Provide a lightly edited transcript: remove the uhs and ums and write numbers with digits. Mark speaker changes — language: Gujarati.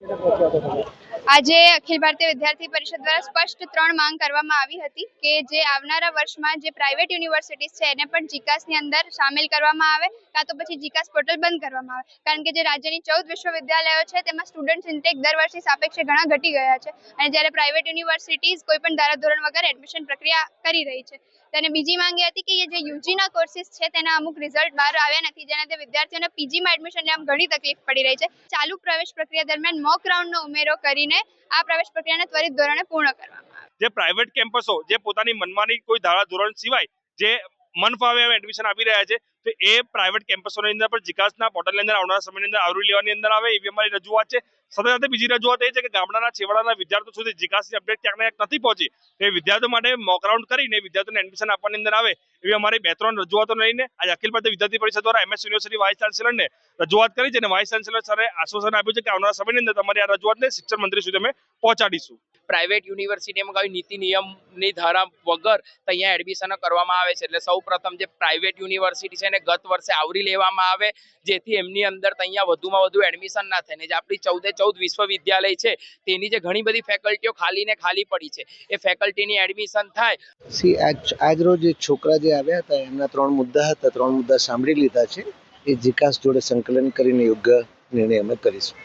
Speaker 1: આજે અખિલ ભારતીય વિદ્યાર્થી પરિષદ દ્વારા સ્પષ્ટ 3 માંગ કરવામાં આવી હતી કે જે આવનારા વર્ષમાં જે પ્રાઇવેટ યુનિવર્સિટીઝ છે એને પણ જીકાસની અંદર સામેલ કરવામાં આવે કાં તો પછી જીકાસ પોર્ટલ બંધ કરવામાં આવે, કારણ કે જે રાજ્યની 14 વિશ્વવિદ્યાલયો છે તેમાં સ્ટુડન્ટ ઇન્ટેક દર વર્ષની સાપેક્ષે ઘણા ઘટી ગયા છે અને જ્યારે પ્રાઇવેટ યુનિવર્સિટીઝ કોઈ પણ ધારાધોરણ વગર એડમિશન પ્રક્રિયા કરી રહી છે. અને બીજી માંગ એ હતી કે જે યુજીના કોર્સિસ છે તેના અમુક રિઝલ્ટ બહાર આવ્યા નથી, જેનાથી વિદ્યાર્થીઓને પીજીમાં એડમિશન લેવામાં ઘણી તકલીફ પડી રહી છે. ચાલુ પ્રવેશ પ્રક્રિયા દરમિયાન મોક રાઉન્ડનો ઉમેરો કરીને આ પ્રવેશ પ્રક્રિયાને ત્વરિત ધોરણે પૂર્ણ કરવામાં આવે.
Speaker 2: જે પ્રાઇવેટ કેમ્પસો જે પોતાની મનમાની કોઈ ધારા ધોરણ સિવાય જે મન ફાવે એડમિશન આપી રહ્યા છે, તો એ પ્રાઇવેટ કેમ્પસોની અંદર પણ જીકાસના પોર્ટલની અંદર આવનારા સમયની અંદર આવરી લેવાની અંદર આવે એવી અમારી રજૂઆત છે. સાથે સાથે બીજી રજૂઆત એ છે કે ગામડાના છેવાડાના વિદ્યાર્થીઓ સુધી જીકાસની અપડેટ ક્યાંક ને ક્યાંક નથી પહોંચી, એ વિદ્યાર્થીઓ માટે મોક રાઉન્ડ કરીને વિદ્યાર્થીઓને એડમિશન આપવાની અંદર આવે એવી અમારી 2-3 રજૂઆતો લઈને આજે અખિલ ભારતીય વિદ્યાર્થી પરિષદ દ્વારા એમએસ યુનિવર્સિટી વાઇસ ચાન્સેલરને રજૂઆત કરી છે અને વાઇસ ચાન્સેલર સરે આશ્વાસન આપ્યું છે કે આવનારા સમયની અંદર તમારી આ રજૂઆતને શિક્ષણ મંત્રી સુધી અમે પહોંચાડીશું.
Speaker 3: પ્રાઇવેટ યુનિવર્સિટીમાં કોઈ નીતિ નિયમની ધારા વગર અહીંયા એડમિશન કરવામાં આવે છે, એટલે સૌ પ્રથમ જે પ્રાઇવેટ યુનિવર્સિટી છે એને ગત વર્ષે આવરી લેવામાં આવે જેથી એમની અંદર અહીંયા વધુમાં વધુ એડમિશન ના થાય. જે આપણી 14 વિશ્વવિદ્યાલય છે તેની જે ઘણી બધી ફેકલ્ટીઓ ખાલી પડી છે એ ફેકલ્ટીની એડમિશન થાય.
Speaker 4: આજ રોજ છોકરા જે આવ્યા હતા એમના 3 મુદ્દા હતા, 3 મુદ્દા સાંભળી લીધા છે. એ જીકાસ જોડે સંકલન કરીને યોગ્ય નિર્ણય અમે કરીશું.